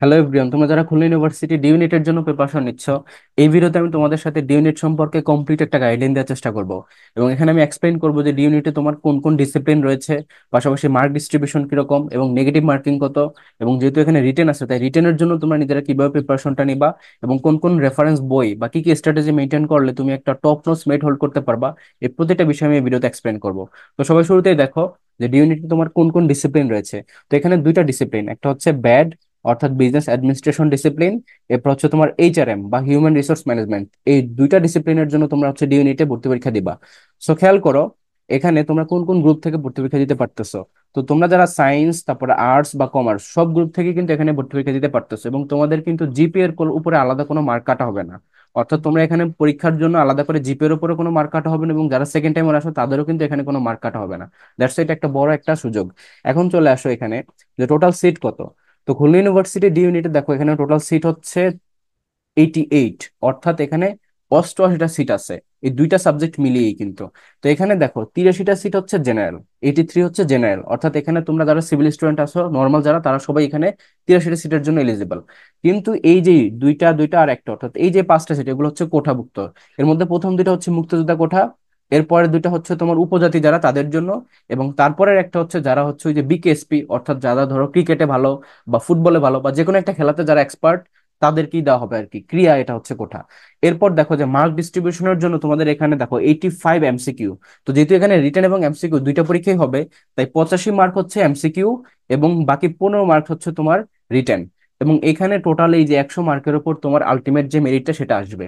Hello everyone, তোমরা যারা Khulna university de ইউনিটের জন্য প্রিপারেশন নিচ্ছ, এই ভিডিওতে আমি তোমাদের সাথে ডি ইউনিট সম্পর্কে কমপ্লিট একটা গাইডলাইন দেওয়ার চেষ্টা করব। এবং এখানে আমি এক্সপ্লেইন করব যে ডি ইউনিটে তোমার কোন কোন ডিসিপ্লিন রয়েছে, পাশাপাশি মার্ক ডিস্ট্রিবিউশন কিরকম এবং নেগেটিভ মার্কিং কত, এবং যেহেতু এখানে রিটেন আছে তাই রিটেনের জন্য তোমরা নিজেরা কিভাবে প্রিপারেশনটা নিবা, এবং কোন কোন রেফারেন্স বই বা কি কি স্ট্র্যাটেজি মেনটেন করলে তুমি একটা টপ নোটস মেট হোল্ড করতে পারবা, এই প্রতিটা বিষয় আমি এই ভিডিওতে এক্সপ্লেন করব। তো সবাই শুরুতেই দেখো যে ডি ইউনিটে তোমার কোন কোন ডিসিপ্লিন রয়েছে। তো এখানে দুইটা ডিসিপ্লিন, একটা হচ্ছে ব্যাড অর্থাৎ বিজনেস অ্যাডমিনিস্ট্রেশন ডিসিপ্লিন, এরপর হচ্ছে তোমার এইচআরএম বা হিউম্যান রিসোর্স ম্যানেজমেন্ট। এই দুইটা ডিসিপ্লিনের জন্য তোমরা হচ্ছে ডি ইউনিটে ভর্তি পরীক্ষা দিবা। সো খেয়াল করো এখানে তোমরা কোন কোন গ্রুপ থেকে ভর্তি পরীক্ষা দিতে পারতেছো। তো তোমরা যারা সায়েন্স, তারপরে আর্টস বা কমার্স সব গ্রুপ থেকে কিন্তু এখানে ভর্তি পরীক্ষা দিতে পারতেছো, এবং তোমাদের কিন্তু জিপিএর উপরে আলাদা কোনো মার্ক কাটা হবে না। অর্থাৎ তোমরা এখানে পরীক্ষার জন্য আলাদা করে জিপিএর উপরে কোনো মার্ক কাটা হবে না, এবং যারা সেকেন্ড টাইমার আসো তাদেরও কিন্তু এখানে কোনো মার্ক কাটা হবে না। দ্যাটস এটা একটা বড় একটা সুযোগ। এখন চলে আসো এখানে যে টোটাল সিট কত। তো খুলনা ইউনিভার্সিটি ডি ইউনিটে দেখো এখানে টোটাল সিট হচ্ছে 88, অর্থাৎ এখানে 88টা সিট আছে এই দুইটা সাবজেক্ট মিলিয়েই কিন্তু। তো এখানে দেখো 83টা সিট হচ্ছে জেনারেল, 83 হচ্ছে জেনারেল, অর্থাৎ এখানে তোমরা যারা সিভিল স্টুডেন্ট আছো নর্মাল যারা, তারা সবাই এখানে 83টা সিটের জন্য এলিজিবল। কিন্তু এই যে দুইটা দুইটা আর একটা, অর্থাৎ এই যে পাঁচটা সিট এগুলো হচ্ছে কোঠাভুক্ত। এর মধ্যে প্রথম দুইটা হচ্ছে মুক্তিযোদ্ধা কোঠা, এরপরে দুইটা হচ্ছে তোমার উপজাতি যারা তাদের জন্য, এবং তারপরের একটা হচ্ছে যারা হচ্ছে ওই যে বিকেএসপি, অর্থাৎ যারা ধরো ক্রিকেটে ভালো বা ফুটবলে ভালো বা যে কোনো একটা খেলাতে যারা এক্সপার্ট, তাদেরকেই দেওয়া হবে আর কি, ক্রিয়া এটা হচ্ছে কোঠা। এরপর দেখো যে মার্ক ডিস্ট্রিবিউশনের জন্য তোমাদের এখানে দেখো 85 এমসিকিউ। তো যেহেতু এখানে রিটেন এবং এমসিকিউ দুইটা পরীক্ষাই হবে, তাই 85 মার্ক হচ্ছে এমসিকিউ এবং বাকি 15 মার্ক হচ্ছে তোমার রিটেন। এবং এখানে টোটাল এই যে 100 মার্কের উপর তোমার আলটিমেট যে মেরিটটা সেটা আসবে।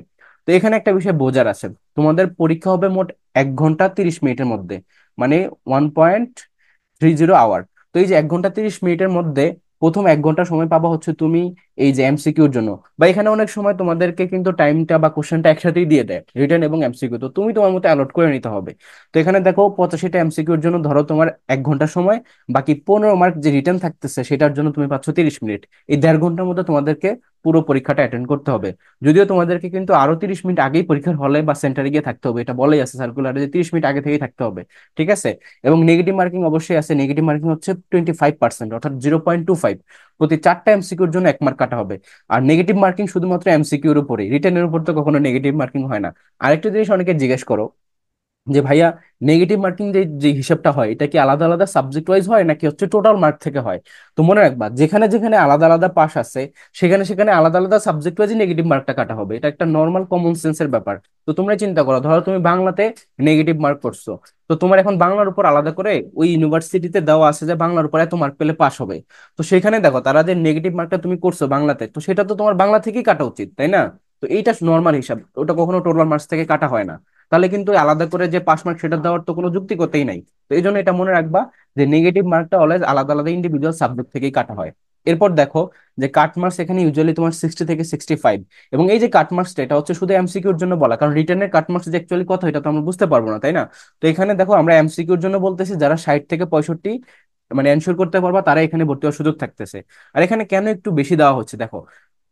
তো এখানে একটা বিষয় বোঝার আছে, তোমাদের পরীক্ষা হবে মোট 1 ঘন্টা 30 মিনিটের মধ্যে, মানে 1.30 আওয়ার। তো এই যে 1 ঘন্টা 30 মিনিটের মধ্যে প্রথম 1 ঘন্টা সময় পাবা হচ্ছে তুমি এই যে এমসিকিউর জন্য, বা এখানে অনেক সময় তোমাদেরকে কিন্তু টাইমটা বা কোশ্চেনটা একসাথেই দিয়ে দেয়, রিটেন এবং এমসিকিউ, তো তুমি তোমার মতো অ্যালট করে নিতে হবে। তো এখানে দেখো 85টা এমসিকিউর জন্য ধরো তোমার 1 ঘন্টা সময়, বাকি 15 মার্ক যে রিটেন থাকতেছে সেটার জন্য তুমি পাচ্ছ 30 মিনিট। এই 1.5 ঘন্টার মধ্যে তোমাদেরকে পুরো পরীক্ষাটা অ্যাটেন্ড করতে হবে। যদিও তোমাদেরকে কিন্তু আরো 30 মিনিট আগেই পরীক্ষার হলে বা সেন্টারে গিয়ে থাকতে হবে, এটা বলেই আছে সার্কুলারে যে 30 মিনিট আগে থেকেই থাকতে হবে। ঠিক আছে। এবং নেগেটিভ মার্কিং অবশ্যই আছে, নেগেটিভ মার্কিং হচ্ছে 25%, অর্থাৎ 0.25। প্রতি 4টা এমসিকিউর জন্য 1 মার্ক কাটা হবে। আর নেগেটিভ মার্কিং শুধুমাত্র এমসিকিউর উপরে, রিটেনের উপর তো কখনো নেগেটিভ মার্কিং হয় না। আরেকটা জিনিস অনেকে জিজ্ঞেস করো যে ভাইয়া, নেগেটিভ মার্কিং যে যে হিসাবটা হয় এটা কি আলাদা আলাদা সাবজেক্ট ওয়াইজ হয় নাকি হচ্ছে টোটাল মার্ক থেকে হয়? তো মনে রাখবা, যেখানে যেখানে আলাদা আলাদা পাস আছে সেখানে সেখানে আলাদা আলাদা সাবজেক্ট ওয়াইজ নেগেটিভ মার্কটা কাটা হবে, এটা একটা নর্মাল কমন সেন্সের ব্যাপার। তো তোমরা চিন্তা করো, ধরো তুমি বাংলাতে নেগেটিভ মার্ক করছো, তো তোমার এখন বাংলার উপর আলাদা করে ওই ইউনিভার্সিটিতে দেওয়া আছে যে বাংলার উপর এত মার্ক পেলে পাস হবে। তো সেখানে দেখো তারা যে নেগেটিভ মার্কটা তুমি করছো বাংলাতে, তো সেটা তো তোমার বাংলা থেকেই কাটা উচিত, তাই না? তো এইটা নর্মাল হিসাব, ওটা কখনো টোটাল মার্কস থেকে কাটা হয় না। তাহলে কিন্তু আলাদা করে যে পাস মার্ক সেটা দেওয়ার তো কোনো যুক্তিকতাই নাই। তো এই জন্য এটা মনে রাখবা যে নেগেটিভ মার্কটা অলওয়েজ আলাদা আলাদা ইন্ডিভিজুয়াল সাবজেক্ট থেকেই কাটা হয়। এরপর দেখো যে কাট মার্কস এখানে ইউজুয়ালি তোমার 60 থেকে 65, এবং এই যে কাট মার্কসটা এটা হচ্ছে শুধু এমসিকিউর জন্য বলা, কারণ রিটেনের কাট মার্কস যে অ্যাকচুয়ালি কত এটা তো আমরা বুঝতে পারবো না, তাই না? তো এখানে দেখো আমরা এমসিকিউর জন্য বলতেছি যারা 60 থেকে 65 মানে এনশিওর করতে পারবা তারা এখানে ভর্তি হওয়ার সুযোগ থাকতেছে। আর এখানে কেন একটু বেশি দেওয়া হচ্ছে দেখো,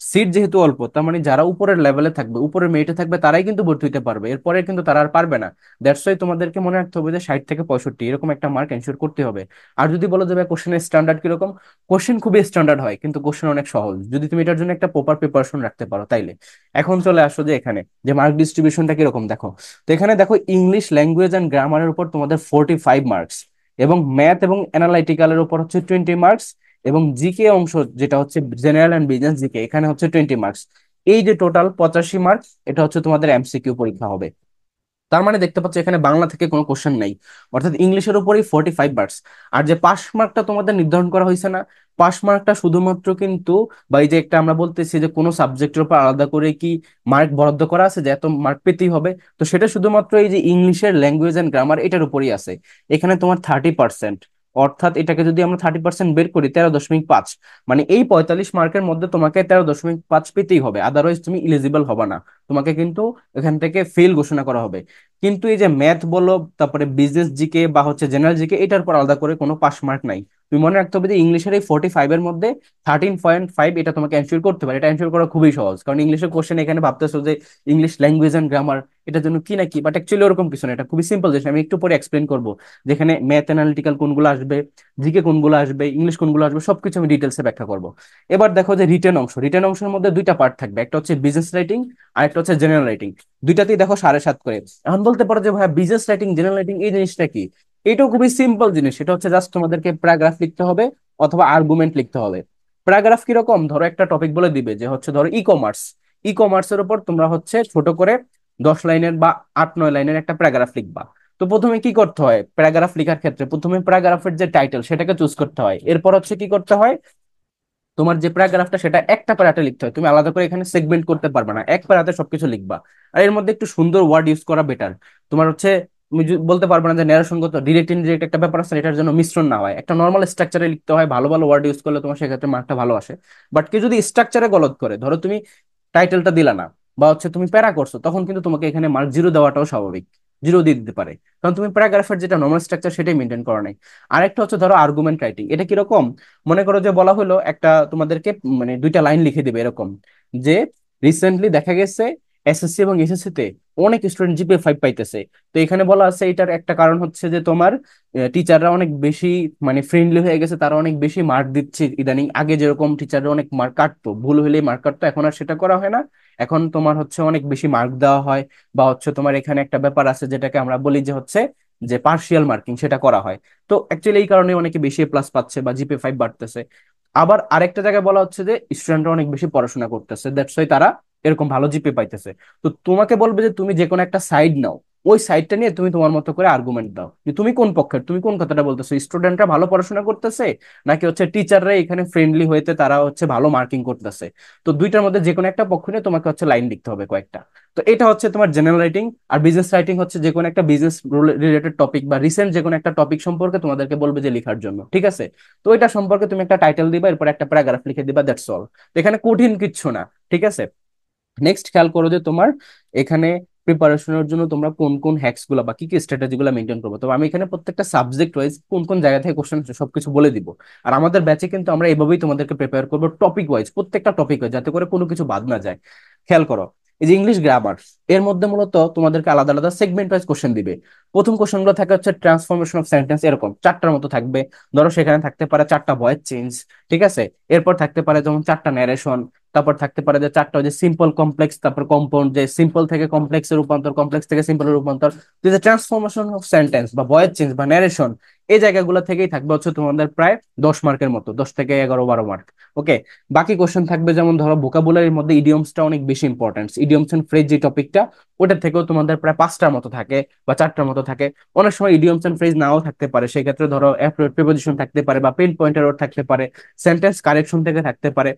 সিট যেহেতু অল্প, তার মানে যারা উপরের লেভেলে থাকবে, উপরের মেরিটে থাকবে, তারাই কিন্তু ভর্তি হতে পারবে, এরপরে কিন্তু তারা আর পারবে না। দ্যাটস ওয়াই তোমাদেরকে মনে রাখতে হবে যে 60 থেকে 65 এরকম একটা মার্ক এনশিওর করতে হবে। আর যদি বলো যে কোশ্চেনের স্ট্যান্ডার্ড কিরকম, কোশ্চেন খুবই স্ট্যান্ডার্ড হয় কিন্তু কোশ্চেন অনেক সহজ যদি তুমি এটার জন্য একটা প্রপার প্রিপারেশন রাখতে পারো তাইলে। এখন চলে আসো যে এখানে যে মার্ক ডিস্ট্রিবিউশনটা কিরকম দেখো। তো এখানে দেখো ইংলিশ ল্যাঙ্গুয়েজ অ্যান্ড গ্রামারের উপর তোমাদের 45 মার্কস, এবং ম্যাথ এবং অ্যানালাইটিক্যালের উপর হচ্ছে 20 মার্কস, এবং জিকে অংশ যেটা হচ্ছে জেনারেল অ্যান্ড বিজনেস জিকে এখানে হচ্ছে 20 মার্কস। এই যে টোটাল 85 মার্ক, এটা হচ্ছে তোমাদের এমসিকিউ পরীক্ষা হবে। তার মানে দেখতে পাচ্ছ এখানে বাংলা থেকে কোনো কোশ্চেন নেই, অর্থাৎ ইংলিশের উপরই 45 মার্কস। আর যে পাস মার্কটা তোমাদের নির্ধারণ করা হয়েছে না, পাস মার্কটা শুধুমাত্র কিন্তু, বা এই যে একটা আমরা বলতেছি যে কোনো সাবজেক্টের উপর আলাদা করে কি মার্ক বরাদ্দ করা আছে যে এত মার্ক পেতেই হবে, তো সেটা শুধুমাত্র এই যে ইংলিশের ল্যাঙ্গুয়েজ অ্যান্ড গ্রামার এটার উপরই আছে। এখানে তোমার 30%, অর্থাৎ এটাকে যদি আমরা 30% বের করি 13.5, মানে এই 45 মার্কের মধ্যে তোমাকে 13.5 পেতেই হবে, আদারওয়াইজ তুমি ইলিজিবল হবে না, তোমাকে কিন্তু এখান থেকে ফেল ঘোষণা করা হবে। কিন্তু এই যে ম্যাথ বলো, তারপরে বিজনেস জিকে বা হচ্ছে জেনারেল জিকে, এটার পর আলাদা করে কোনো পাস মার্ক নাই। তুমি মনে রাখতে হবে যে ইংলিশের এই 45 এর মধ্যে 13.5 এটা তোমাকে এনশিওর করতে পারে। এটা এনশিওর করা খুবই সহজ, কারণ ইংলিশের কোশ্চেন এখানে ভাবতেছো যে ইংলিশ ল্যাঙ্গুয়েজ এন্ড গ্রামার এটার জন্য কি নাকি, বাট অ্যাকচুয়ালি ওরকম কিছু না, এটা খুবই সিম্পল জিনিস। আমি একটু পরে এক্সপ্লেন করবো যেখানে ম্যাথ অ্যানালিটিক্যাল কোনগুলো আসবে, জিকে কোনগুলো আসবে, ইংলিশ কোনগুলো আসবে, সবকিছু আমি ডিটেলসে ব্যাখ্যা করবো। এবার দেখো যে রিটেন অংশ, রিটেন অংশের মধ্যে দুইটা পার্ট থাকবে, একটা হচ্ছে বিজনেস রাইটিং আর একটা হচ্ছে জেনারেল রাইটিং। দুইটাতেই দেখো 7.5 করে। এখন বলতে পারো যে ভাই বিজনেস রাইটিং জেনারেল রাইটিং এই জিনিসটা কি? এটাও খুবই সিম্পল জিনিস, সেটা হচ্ছে জাস্ট তোমাদেরকে প্যারাগ্রাফ লিখতে হবে অথবা আর্গুমেন্ট লিখতে হবে। প্যারাগ্রাফ কিরকম, ধরো একটা টপিক বলে দিবে যে হচ্ছে ধরো ই কমার্স, ই কমার্সের উপর তোমরা হচ্ছে ছোট করে 10 লাইনের বা 8-9 লাইনের একটা প্যারাগ্রাফ লিখবা। তো প্রথমে কি করতে হয় প্যারাগ্রাফ লেখার ক্ষেত্রে, প্রথমে প্যারাগ্রাফের যে টাইটেল সেটাকে চুজ করতে হয়। এরপর হচ্ছে কি করতে হয়, তোমার যে প্যারাগ্রাফটা সেটা একটা প্যারাতে লিখতে হয়, তুমি আলাদা করে এখানে সেগমেন্ট করতে পারবে না, এক প্যারাতে সবকিছু লিখবা। আর এর মধ্যে একটু সুন্দর ওয়ার্ড ইউজ করা বেটার। তোমার হচ্ছে তুমি বলতে পারবে না যে ন্যারেশনগত ডিরেক্ট ইনডিরেক্ট একটা ব্যাপার আছে, এটার জন্য মিশ্রণ না হয়, একটা নর্মাল স্ট্রাকচারে লিখতে হয়, ভালো ভালো ওয়ার্ড ইউজ করলে তোমার সেক্ষেত্রে মার্কটা ভালো আসে। বাট কেউ যদি স্ট্রাকচারে গলত করে, ধরো তুমি টাইটেলটা দিলা না বা হচ্ছে তুমি প্যারা করছো, তখন কিন্তু তোমাকে এখানে মার্ক জিরো দেওয়াটাও স্বাভাবিক, জিরো দিয়ে দিতে পারে, কারণ তুমি প্যারাগ্রাফের যেটা নর্মাল স্ট্রাকচার সেটাই মেনটেন করো নাই। আরেকটা হচ্ছে ধরো আর্গুমেন্ট রাইটিং, এটা কিরকম, মনে করো যে বলা হলো একটা তোমাদেরকে মানে দুইটা লাইন লিখে দিবে এরকম, যে রিসেন্টলি দেখা গেছে এসএসসি এবং এসএসসি তে অনেক স্টুডেন্ট জিপিএ 5 পাইতেছে। তো এখানে বলা আছে এটার একটা কারণ হচ্ছে যে তোমার টিচাররা অনেক বেশি মানে ফ্রেন্ডলি হয়ে গেছে, তারা অনেক বেশি মার্ক দিচ্ছে ইদানিং। আগে যেরকম টিচাররা অনেক মার্ক কাটতো, ভুল হলেই মার্ক কাটতো, এখন আর সেটা করা হয় না। এখন তোমার হচ্ছে অনেক বেশি মার্ক দেওয়া হয়, বা হচ্ছে তোমার এখানে একটা ব্যাপার আছে যেটাকে আমরা বলি যে হচ্ছে যে পার্শিয়াল মার্কিং, সেটা করা হয়। তো অ্যাকচুয়ালি এই কারণে অনেকে বেশি প্লাস পাচ্ছে বা জিপিএ 5 বাড়তেছে। আবার আরেকটা জায়গায় বলা হচ্ছে যে স্টুডেন্টরা অনেক বেশি পড়াশোনা করতেছে, দ্যাটস ওয়াই তারা এরকম ভালো জিপিএ পাইতেছে। তো তোমাকে বলবে যে তুমি যে কোনো একটা সাইড নাও, ওই সাইডটা নিয়ে তুমি তোমার মতো করে আর্গুমেন্ট দাও যে তুমি কোন পক্ষের, তুমি কোন কথাটা বলতেছো, স্টুডেন্টরা ভালো পড়াশোনা করতেছে নাকি হচ্ছে টিচাররা এখানে ফ্রেন্ডলি হইতে তারা হচ্ছে ভালো মার্কিং করতেছে। তো দুইটার মধ্যে যে কোনো একটা পক্ষ নিয়ে তোমাকে হচ্ছে লাইন লিখতে হবে কয়েকটা। তো এটা হচ্ছে তোমার জেনারেল রাইটিং। আর বিজনেস রাইটিং হচ্ছে যে কোনো একটা বিজনেস রিলেটেড টপিক বা রিসেন্ট যে কোনো একটা টপিক সম্পর্কে তোমাদেরকে বলবে যে লেখার জন্য, ঠিক আছে? তো এটা সম্পর্কে তুমি একটা টাইটেল দিবা, এরপর একটা প্যারাগ্রাফ লিখে দিবা, দ্যাটস অল। এখানে কঠিন কিচ্ছু না, ঠিক আছে? নেক্সট খেয়াল করো যে তোমার এখানে প্রিপারেশনের জন্য তোমরা কোন কোন হ্যাক্স গুলা বা কি কি স্ট্র্যাটেজি গুলা মেনটেন করবো। তো আমি এখানে প্রত্যেকটা সাবজেক্ট ওয়াইজ কোন কোন জায়গা থেকে কোশ্চেন আছে সবকিছু বলে দিব। আর আমাদের ব্যাচে কিন্তু আমরা এভাবেই তোমাদেরকে প্রিপেয়ার করবো টপিক ওয়াইজ, প্রত্যেকটা টপিক ওয়াইজ, যাতে করে কোনো কিছু বাদ না যায়। খেয়াল করো, এই যে ইংলিশ গ্রামার, এর মধ্যে মূলত তোমাদেরকে আলাদা আলাদা সেগমেন্ট ওয়াইজ কোশ্চেন দিবে। প্রথম কোশ্চেন গুলো থাকে হচ্ছে ট্রান্সফরমেশন অফ সেন্টেন্স, এরকম 4টার মতো থাকবে। ধরো সেখানে থাকতে পারে 4টা ভয়েস চেঞ্জ, ঠিক আছে? এরপর থাকতে পারে যেমন 4টা ন্যারেশন, তারপর থাকতে পারে যে 4টা যে সিম্পল কমপ্লেক্স, তারপর কম্পাউন্ড, যে সিম্পল থেকে কমপ্লেক্সের রূপান্তর, কমপ্লেক্স থেকে সিম্পলের রূপান্তর। তো যে ট্রান্সফরমেশন অফ সেন্টেন্স বা ভয়েস চেঞ্জ বা ন্যারেশন, এই জায়গাগুলো থেকেই থাকবে হচ্ছে তোমাদের প্রায় 10 মার্কের মতো, 10 থেকে 11-12 মার্ক। ওকে। বাকি কোশ্চেন থাকবে যেমন ধরো ভোকাবুলারির মধ্যে ইডিয়মসটা অনেক বেশি ইম্পর্টেন্ট, ইডিয়মস এন্ড ফ্রেজ যে টপিকটা, ওটা থেকেও তোমাদের প্রায় 5টার মতো থাকে বা 4টার মতো থাকে। অনেক সময় ইডিয়মস এন্ড ফ্রেজ নাও থাকতে পারে, সেই ক্ষেত্রে ধরো প্রিপোজিশন থাকতে পারে বা পেন পয়েন্টার থাকতে পারে, সেন্টেন্স কারেকশন থেকে থাকতে পারে।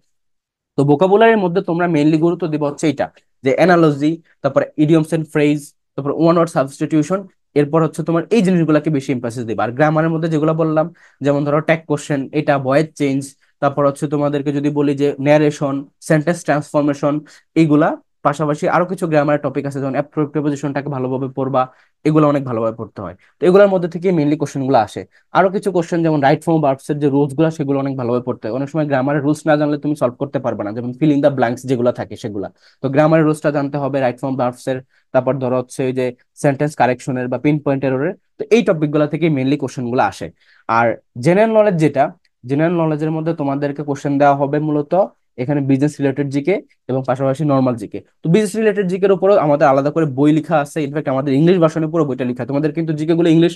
তো ভোকাবুলারির মধ্যে তোমরা মেইনলি গুরুত্ব দিবে হচ্ছে এটা, যে অ্যানালজি, তারপর ইডিয়মস এন্ড ফ্রেজ, তারপর ওয়ান ওয়ার্ড সাবস্টিটিউশন। এরপর হচ্ছে তোমার এই জিনিসগুলোকে বেশি এমফাসিস দিবে। আর গ্রামারের মধ্যে যেগুলো বললাম, যেমন ধরো ট্যাগ কোশ্চেন, এটা ভয়েস চেঞ্জ, তারপর হচ্ছে তোমাদেরকে যদি বলি যে ন্যারেশন, সেন্টেন্স ট্রান্সফরমেশন, এইগুলা। পাশাপাশি আরো কিছু গ্রামারের টপিক আছে, যেমন প্রিপোজিশনটাকে ভালোভাবে পড়বা, এগুলো অনেক ভালোভাবে পড়তে হয়। তো এগুলোর মধ্যে থেকে মেইনলি কোশ্চেন গুলো আসে। আরো কিছু কোশ্চেন যেমন রাইট ফর্ম ভার্বস এর যে রুলস গুলো, সেগুলো অনেক ভালোভাবে পড়তে হয়। অনেক সময় গ্রামারের রুলস না জানলে তুমি সলভ করতে পারবে না, যেমন ফিলিং দা ব্ল্যাঙ্কস যেগুলো থাকে সেগুলা। তো গ্রামারের রুলসটা জানতে হবে, রাইট ফর্ম ভার্বস এর, তারপর ধরো হচ্ছে ওই যে সেন্টেন্স কারেকশনের বা পিন পয়েন্ট এররের। তো এই টপিক গুলা থেকে মেইনলি কোশ্চেন গুলো আসে। আর জেনারেল নলেজ যেটা, জেনারেল নলেজের মধ্যে তোমাদেরকে কোশ্চেন দেওয়া হবে মূলত এখানে বিজনেস রিলেটেড জিকে এবং পাশাপাশি নর্মাল জিকে। তো বিজনেস রিলেটেড জিকের উপরও আমাদের আলাদা করে বই লেখা আছে, ইনফ্যাক্ট আমাদের ইংলিশ ভার্সনে পুরো বইটা লেখা। তোমাদের কিন্তু জিকে গুলো ইংলিশ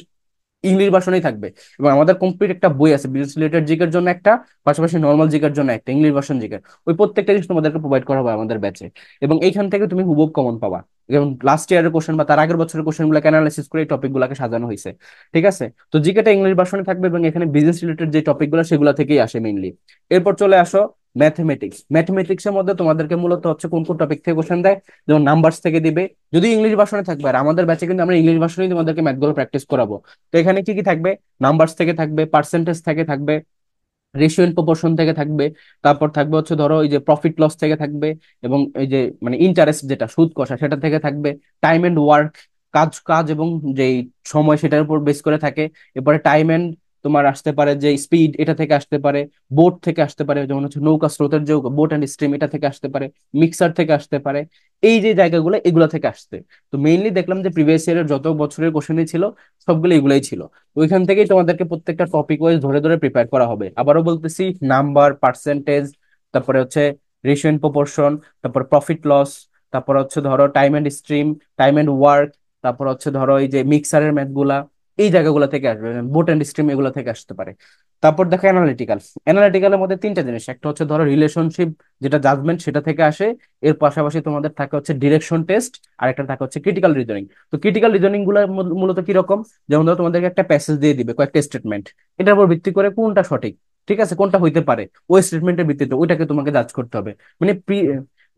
ইংলিশ ভার্সনেই থাকবে। এবং আমাদের কমপ্লিট একটা বই আছে বিজনেস রিলেটেড জিকের জন্য একটা, পাশাপাশি নর্মাল জিকের জন্য একটা, ইংলিশ ভার্সন জিকের। ওই প্রত্যেকটা জিনিস তোমাদেরকে প্রোভাইড করা হবে আমাদের ব্যাচে। এবং এইখান থেকে তুমি হুবহু কমন পাবা, যেমন লাস্ট ইয়ারের কোশ্চেন বা তার আগের বছরের কোশ্চেন গুলোকে অ্যানালাইসিস করে এই টপিক গুলোকে সাজানো হয়েছে, ঠিক আছে? তো জিকেটা ইংলিশ ভার্সনে থাকবে এবং এখানে বিজনেস রিলেটেড যে টপিক গুলো সেগুলো থেকেই আসে মেইনলি। এরপর চলে আসো ম্যাথমেটিক্স। ম্যাথমেটিক্স এর মধ্যে তোমাদেরকে মূলত হচ্ছে কোন কোন টপিক থেকে কোশ্চেন দেয়, যেমন নাম্বারস থেকে দিবে, যদি ইংলিশ ভার্সনে থাকবে। আর আমাদের ব্যাচে কিন্তু আমরা ইংলিশ ভার্সনেই তোমাদেরকে ম্যাথগুলো প্র্যাকটিস করাবো। তো এখানে কি কি থাকবে, নাম্বারস থেকে থাকবে, পার্সেন্টেজ থেকে থাকবে, রেশিও এন্ড প্রপোর্শন থেকে থাকবে, তারপর থাকবে হচ্ছে ধরো এই যে প্রফিট লস থেকে থাকবে, এবং এই যে মানে ইন্টারেস্ট যেটা সুদ কষা সেটা থেকে থাকবে, টাইম এন্ড ওয়ার্ক, কাজ কাজ এবং যেই সময় সেটার উপর বেস করে থাকে। এরপরে টাইম এন্ড তোমার আসতে পারে যে স্পিড, এটা থেকে আসতে পারে, বোট থেকে আসতে পারে, যেমন হচ্ছে নৌকা স্রোতের যে বোট অ্যান্ড স্ট্রিম, এটা থেকে আসতে পারে, মিক্সার থেকে আসতে পারে, এই যে জায়গাগুলো এগুলো থেকে আসতে। তো মেইনলি দেখলাম যে প্রিভিয়াস ইয়ারের যত বছরের কোশ্চেনই ছিল সবগুলো এগুলাই ছিল। তো ওইখান থেকেই তোমাদেরকে প্রত্যেকটা টপিক ওয়াইজ ধরে ধরে প্রিপেয়ার করা হবে। আবারও বলতেছি, নাম্বার, পার্সেন্টেজ, তারপরে হচ্ছে রেশিও এন্ড প্রপোর্শন, তারপর প্রফিট লস, তারপর হচ্ছে ধরো time and stream, time and work, তারপর হচ্ছে ধরো এই যে মিক্সারের ম্যাথ গুলা, এই জায়গাগুলো থেকে আসবে, বোট এন্ড স্ট্রিম এগুলো থেকে আসতে পারে। তারপর দেখো অ্যানালিটিক্যাল। অ্যানালিটিক্যালের মধ্যে তিনটা জিনিস, একটা হচ্ছে ধরো রিলেশনশিপ, যেটা জাজমেন্ট, সেটা থেকে আসে। এর পাশাপাশি তোমাদের থাকে হচ্ছে ডিরেকশন টেস্ট, আর একটা থাকে হচ্ছে ক্রিটিক্যাল রিজনিং। তো ক্রিটিক্যাল রিজনিং গুলো মূলত কিরকম, যেমন ধরো তোমাদেরকে একটা প্যাসেজ দিয়ে দিবে, কয়েকটা স্টেটমেন্ট, এটার উপর ভিত্তি করে কোনটা সঠিক, ঠিক আছে, কোনটা হইতে পারে, ওই স্টেটমেন্টের ভিত্তিতে ওইটাকে তোমাকে জাজ করতে হবে।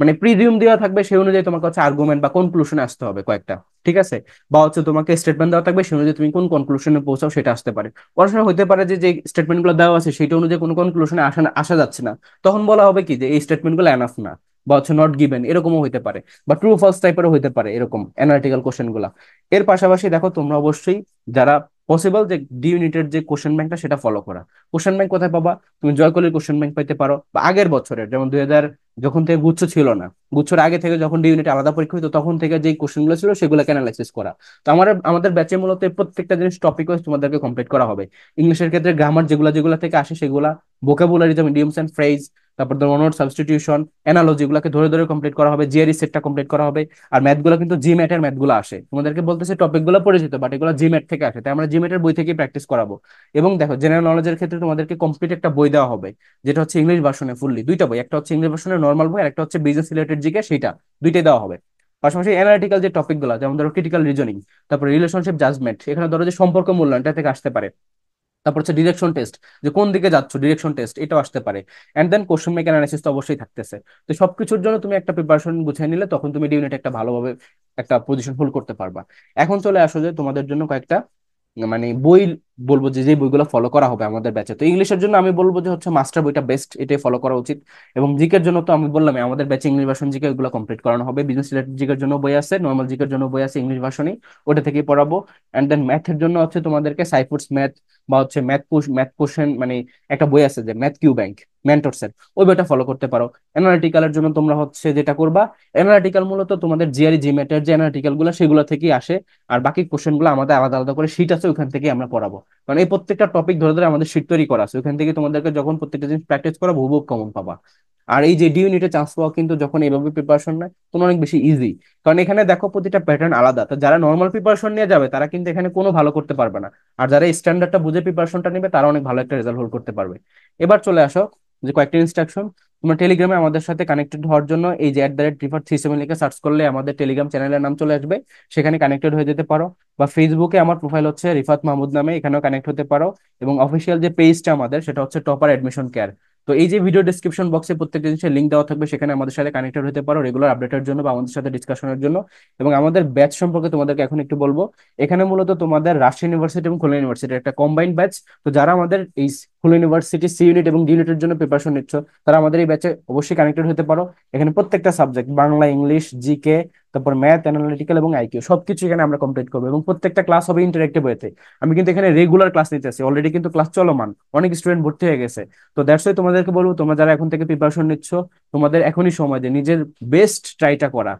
মানে প্রিজিউম দেওয়া থাকবে, সেই অনুযায়ী তোমাকে হচ্ছে আর্গুমেন্ট বা কনক্লুশনে আসতে হবে কয়েকটা, ঠিক আছে। বা হচ্ছে তোমাকে স্টেটমেন্ট দেওয়া থাকবে, সেই অনুযায়ী তুমি কোন কনক্লুশনে পৌঁছাও সেটা আসতে পারে। অনেক সময় হতে পারে যে যে স্টেটমেন্ট গুলো দেওয়া আছে সেটা অনুযায়ী কোনো কনক্লুশনে আসা যাচ্ছে না, তখন বলা হবে কি যে এই স্টেটমেন্ট গুলো এনাফ না, বা হচ্ছে নট গিভেন, এরকমও হতে পারে। বা ট্রু ফলস টাইপেরও হতে পারে এরকম অ্যানালিটিক্যাল কোশ্চেন গুলা। এর পাশাপাশি দেখো তোমরা অবশ্যই যারা পসিবল যে ডি ইউনিটের যে কোশ্চেন ব্যাংকটা সেটা ফলো করা। কোশ্চেন ব্যাংক কোথায় পাবা, তুমি জয়কলের কোশ্চেন ব্যাংক পাইতে পারো, বা আগের বছরের যেমন 2000 যখন থেকে গুচ্ছ ছিল না, গুচ্ছর আগে থেকে যখন ডি ইউনিট আলাদা পরীক্ষা হতো তখন থেকে যে কোশ্চেন গুলো ছিল সেগুলোকে অ্যানালাইসিস করা। তো আমাদের ব্যাচে মূলত এই প্রত্যেকটা জিনিস টপিক ওয়াইজ তোমাদেরকে কমপ্লিট করা হবে। ইংলিশের ক্ষেত্রে গ্রামার যেগুলো যেগুলো থেকে আসে সেগুলা, ভোকাবুলারি যেমন ইডিয়মস এন্ড ফ্রেজ, তারপর ধর ওয়ার্ড সাবস্টিটিউশন, অ্যানালজি, গুলাকে ধরে ধরে কমপ্লিট করা হবে, জিআরই সেটটা কমপ্লিট করা হবে। আর ম্যাথ গুলো কিন্তু জি ম্যাটের ম্যাথ গুলো আসে, তোমাদেরকে বলতেছে টপিক গুলো পরিচিত বাট এগুলো জি ম্যাট থেকে আসে, তাই আমরা জি ম্যাটের বই থেকেই প্র্যাকটিস করাবো। এবং দেখো জেনারেল নলেজের ক্ষেত্রে তোমাদেরকে কমপ্লিট একটা বই দেওয়া হবে, যেটা হচ্ছে ইংলিশ ভার্সনে ফুললি, দুইটা বই, একটা হচ্ছে ইংলিশ ভার্সনের নর্মাল বই, আর একটা হচ্ছে বিজনেস রিলেটেড জিকে, সেটা দুইটাই দেওয়া হবে। পাশাপাশি অ্যানালিটিক্যাল যে টপিক গুলো, যেমন ধরো ক্রিটিক্যাল রিজনিং, তারপর রিলেশনশিপ জাজমেন্ট, এখানে ধরো যে সম্পর্ক মূল্যায়নটা থেকে আসতে পারে। তারপর হচ্ছে ডিরেকশন টেস্ট, যে কোন দিকে যাচ্ছ, ডিরেকশন টেস্ট এটাও আসতে পারে। And then question make analysis তো অবশ্যই থাকতেছে। তো সবকিছুর জন্য তুমি একটা প্রিপারেশন গুছিয়ে নিলে তখন তুমি ডিউনেট একটা ভালোভাবে একটা পজিশন হোল্ড করতে পারবা। এখন চলে আসো যে তোমাদের জন্য কয়েকটা মানে বই বলবো, যে যে বইগুলো ফলো করা হবে আমাদের ব্যাচে। তো ইংলিশের জন্য আমি বলবো যে হচ্ছে মাস্টার বইটা বেস্ট, এটাই ফলো করা উচিত। এবং জিকের জন্য তো আমি বললাম আমাদের ব্যাচে ইংলিশ ভার্সন জিকে এগুলো কমপ্লিট করানো হবে। বিজনেস রিলেটেড জিকের জন্য বই আছে, নর্মাল জিকের জন্য বই আছে ইংলিশ ভার্সনই, ওটা থেকেই পড়াবো। এন্ড দেন ম্যাথের জন্য হচ্ছে তোমাদেরকে সাইফুডস ম্যাথ, বা হচ্ছে ম্যাথ কোশ্চেন মানে একটা বই আছে যে ম্যাথ কিউ ব্যাংক, মেন্টরসের, ওই বইটা ফলো করতে পারো। অ্যানালিটিক্যালের জন্য তোমরা হচ্ছে যেটা করবা, অ্যানালিটিক্যাল মূলত তোমাদের জিআরই জিমেটের যে অ্যানালিটিক্যাল গুলো সেগুলো থেকেই আসে। আর বাকি কোশ্চেন গুলো আমাদের আলাদা আলাদা করে শীট আছে, ওখান থেকে আমরা পড়াবো। কারণ এই প্রত্যেকটা টপিক ধরে ধরে আমাদের শীট তৈরি করা আছে, ওখান থেকে তোমাদেরকে যখন প্রত্যেকটা জিনিস প্র্যাকটিস করা হুবহু কমন পাবা। আর এই যে ডি ইউনিটে চান্স পাওয়া কিন্তু যখন এইভাবে প্রিপারেশন নেয় তখন অনেক বেশি ইজি। কারণ এখানে দেখো প্রতিটা প্যাটার্ন আলাদা, তো যারা নর্মাল প্রিপারেশন নিয়ে যাবে তারা কিন্তু এখানে কোনো ভালো করতে পারবে না। আর যারা স্ট্যান্ডার্ডটা বুঝে প্রিপারেশনটা নেবে তারা অনেক ভালো একটা রেজাল্ট হোল্ড করতে পারবে। এবার চলে আসো যে কয়েকটা ইনস্ট্রাকশন। তোমার টেলিগ্রামে আমাদের সাথে কানেক্টেড হওয়ার জন্য এই যে @RIFAT37 লিখে সার্চ করলে আমাদের টেলিগ্রাম চ্যানেলের নাম চলে আসবে, সেখানে কানেক্টেড হয়ে যেতে পারো। বা ফেসবুকে আমার প্রোফাইল হচ্ছে রিফাত মাহমুদ নামে, এখানেও কানেক্ট হতে পারো। এবং অফিসিয়াল যে পেজটা আমাদের সেটা হচ্ছে টপার অ্যাডমিশন কেয়ার। তো এই যে ভিডিও ডেসক্রিপশন বক্সে প্রত্যেকটা জিনিসের লিঙ্ক দেওয়া থাকবে, সেখানে আমাদের সাথে কানেক্টেড হতে পারো রেগুলার আপডেটের জন্য বা আমাদের সাথে ডিসকাশনের জন্য। এবং আমাদের ব্যাচ সম্পর্কে তোমাদেরকে এখন একটু বলবো। এখানে মূলত তোমাদের রাজশাহী ইউনিভার্সিটি এবং খুলনা ইউনিভার্সিটির একটা কম্বাইন্ড ব্যাচ। তো যারা আমাদের এই খুলনা ইউনিভার্সিটি সি ইউনিট এবং ডি ইউনিটের জন্য প্রিপারেশন নিচ্ছ, তারা আমাদের এই ব্যাচে অবশ্যই কানেক্টেড হতে পারো। এখানে প্রত্যেকটা সাবজেক্ট, বাংলা, ইংলিশ, জিকে, তারপর ম্যাথ, অ্যানালিটিক্যাল এবং আইকিউ, সবকিছু এখানে আমরা কমপ্লিট করবো। এবং প্রত্যেকটা ক্লাস হবে ইন্টারেক্টিভ ওয়েতে। আমি কিন্তু এখানে রেগুলার ক্লাস নিতেছি, অলরেডি কিন্তু ক্লাস চলমান, অনেক স্টুডেন্ট ভর্তি হয়ে গেছে। তো দ্যাটস ওয়াই তোমাদেরকে বলবো, তোমরা যারা এখন থেকে প্রিপারেশন নিচ্ছ, তোমাদের এখনই সময় যে নিজের বেস্ট ট্রাইটা করা।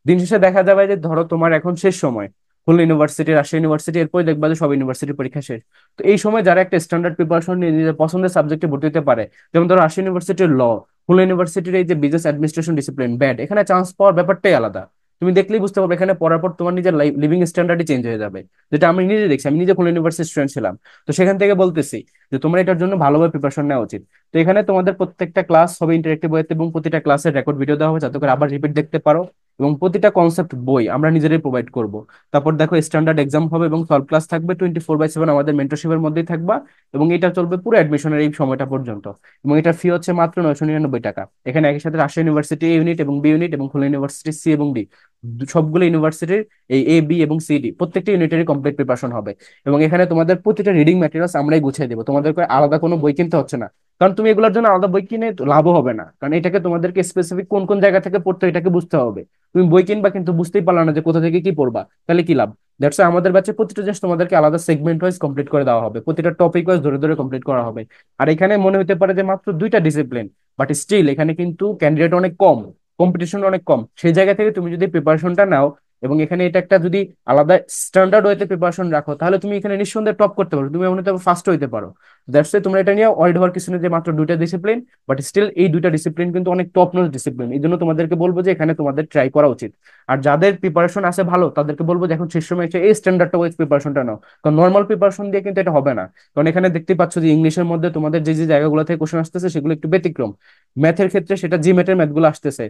দিন শেষে দেখা যাবে যে ধরো তোমার এখন শেষ সময়, খুলনা ইউনিভার্সিটি, রাজশাহী ইউনিভার্সিটি, এরপরে দেখবা যে সব ইউনিভার্সিটির পরীক্ষা শেষ। তো এই সময় যারা একটা স্ট্যান্ডার্ড প্রিপারেশন নিয়ে নিজের পছন্দের সাবজেক্টে ভর্তি হতে পারে, যেমন ধরো রাজশাহী ইউনিভার্সিটির ল, খুলনা ইউনিভার্সিটির এই যে বিজনেস অ্যাডমিনিস্ট্রেশন ডিসিপ্লিন ব্যাড, এখানে চান্স পাওয়ার ব্যাপারটাই আলাদা। তুমি দেখলেই বুঝতে পারবে এখানে পড়ার পর তোমার নিজের লিভিং স্ট্যান্ডার্ডই চেঞ্জ হয়ে যাবে। যেটা আমি নিজে দেখছি, আমি নিজে খুলনা ইউনিভার্সিটির স্টুডেন্ট ছিলাম। তো সেখান থেকে বলতেছি যে তোমার এটার জন্য ভালোভাবে প্রিপারেশন নেওয়া উচিত। তো এখানে তোমাদের প্রত্যেকটা ক্লাস হবে ইন্টারেক্টিভ ওয়েতে, এবং প্রতিটা ক্লাসের রেকর্ড ভিডিও দেওয়া হবে যাতে করে আবার রিপিট দেখতে পারো। এবং প্রতিটা কনসেপ্ট বই আমরা নিজেরাই প্রোভাইড করব। তারপর দেখো স্ট্যান্ডার্ড এক্সাম হবে এবং সলভ ক্লাস থাকবে 24/7, আমাদের মেন্টরশিপের মধ্যেই থাকবা। এবং এটা চলবে পুরো অ্যাডমিশনের এই সময়টা পর্যন্ত। এবং এটার ফি হচ্ছে মাত্র 999 টাকা। এখানে একই সাথে রাজশাহী ইউনিভার্সিটি এ ইউনিট এবং বি ইউনিট এবং খুলনা ইউনিভার্সিটি সি এবং ডি, সবগুলো ইউনিভার্সিটির এই এ বি এবং সি ডি প্রত্যেকটা ইউনিটেরই কমপ্লিট প্রিপারেশন হবে। এবং এখানে তোমাদের প্রতিটা রিডিং ম্যাটেরিয়ালস আমরাই গুছিয়ে দেবো, তোমাদের করে আলাদা কোনো বই কিনতে হচ্ছে না। কারণ তুমি এগুলোর জন্য আলাদা বই কিনে তো লাভও হবে না, কারণ এটাকে তোমাদেরকে স্পেসিফিক কোন কোন জায়গা থেকে পড়তে হয় এটাকে বুঝতে হবে। তুমি বই কিনবা কিন্তু বুঝতেই পারলা না যে কোথা থেকে কি পড়বা, তাহলে কি লাভ? দ্যাটস আমাদের ব্যাচে প্রতিটা জিনিস তোমাদেরকে আলাদা সেগমেন্ট ওয়াইজ কমপ্লিট করে দেওয়া হবে, প্রতিটা টপিক ওয়াইজ ধরে ধরে কমপ্লিট করা হবে। আর এখানে মনে হতে পারে যে মাত্র দুইটা ডিসিপ্লিন, বাট স্টিল এখানে কিন্তু ক্যান্ডিডেট অনেক কম, কম্পিটিশন অনেক কম। সেই জায়গা থেকে তুমি যদি প্রিপারেশনটা নাও এবং এখানে এটা একটা যদি আলাদা স্ট্যান্ডার্ড ওয়েতে প্রিপারেশন রাখো, তাহলে তুমি এখানে নিঃসন্দেহে টপ করতে পারো, তুমি এমন ফার্স্ট হইতে পারো। দ্যাটস তোমরা এটা নিয়ে ওয়ার্ল্ড হওয়ার কিছু না যে মাত্র দুইটা ডিসিপ্লিন, বাট স্টিল এই দুইটা ডিসিপ্লিন কিন্তু অনেক টপ নচ ডিসিপ্লিন। এই জন্য তোমাদেরকে বলবো যে এখানে তোমাদের ট্রাই করা উচিত। আর যাদের প্রিপারেশন আছে ভালো তাদেরকে বলবো যে এখন শেষ সময় এসে এই স্ট্যান্ডার্ডটা ওয়াইজ প্রিপারেশনটা নাও, কারণ নর্মাল প্রিপারেশন দিয়ে কিন্তু এটা হবে না। কারণ এখানে দেখতে পাচ্ছ যে ইংলিশের মধ্যে তোমাদের যে যে জায়গাগুলো থেকে কোশ্চেন আসতেছে সেগুলো একটু ব্যতিক্রম, ম্যাথের ক্ষেত্রে সেটা জি ম্যাথের ম্যাথগুলো আসতেছে।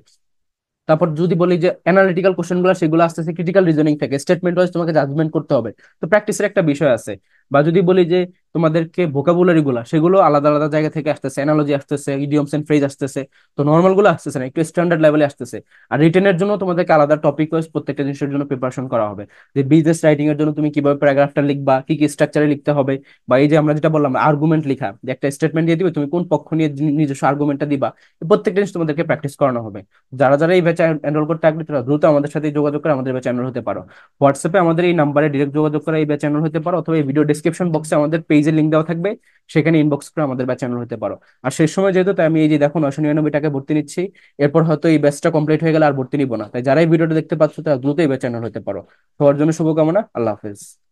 তারপর যদি বলি যে অ্যানালিটিক্যাল কোশ্চেন গুলো সেগুলো আসতেছে ক্রিটিক্যাল রিজনিং থেকে, স্টেটমেন্ট ওয়াইজ তোমাকে জাজমেন্ট করতে হবে, তো প্র্যাকটিসের একটা বিষয় আছে। বা যদি বলি যে তোমাদেরকে ভোকাবুলারি গুলা সেগুলো আলাদা আলাদা জায়গা থেকে আসতেছে, অ্যানালজি আসতেছে, ইডিয়মস এন্ড ফ্রেজ আসতেছে, তো নর্মাল গুলো আসতেছে না, একটু স্ট্যান্ডার্ড লেভেলে আসতেছে। আর রিটেনের জন্য তোমাদেরকে আলাদা টপিক ওয়াইজ প্রত্যেকটা জিনিসের জন্য প্রিপারেশন করা হবে, যে বিজনেস রাইটিং এর জন্য তুমি কিভাবে প্যারাগ্রাফটা লিখবা, কি কি স্ট্রাকচারে লিখতে হবে, বা এই যে আমরা যেটা বললাম আর্গুমেন্ট লিখা, যে একটা স্টেটমেন্ট দিয়ে দিবে তুমি কোন পক্ষ নিয়ে নিজস্ব আর্গুমেন্টটা দিবা, এই প্রত্যেকটা জিনিস তোমাদেরকে প্র্যাকটিস করানো হবে। যারা যারা এই ব্যাচে এনরোল করতে আগ্রহী তারা দ্রুত আমাদের সাথে যোগাযোগ করে আমাদের ব্যাচে এনরোল হতে পারো। হোয়াটসঅ্যাপে আমাদের এই নাম্বারে ডিরেক্ট যোগাযোগ করে এই ব্যাচে এনরোল হতে পারো, অথবা এই ভিডিও ডিসক্রিপশন বক্সে আমাদের পেজের লিঙ্ক দেওয়া থাকবে, সেখানে ইনবক্স করে আমাদের ব্যাচে এনরোল হতে পারো। আর শেষ সময় যেহেতু, তাই আমি এই যে দেখো 999 টাকা ভর্তি নিচ্ছি, এরপর হয়তো এই ব্যাচটা কমপ্লিট হয়ে গেলে আর ভর্তি নিবো না, তাই যারা এই ভিডিওটা দেখতে পাচ্ছ তারা দ্রুত এই ব্যাচে এনরোল হতে পারো। সবার জন্য শুভকামনা, আল্লাহ হাফেজ।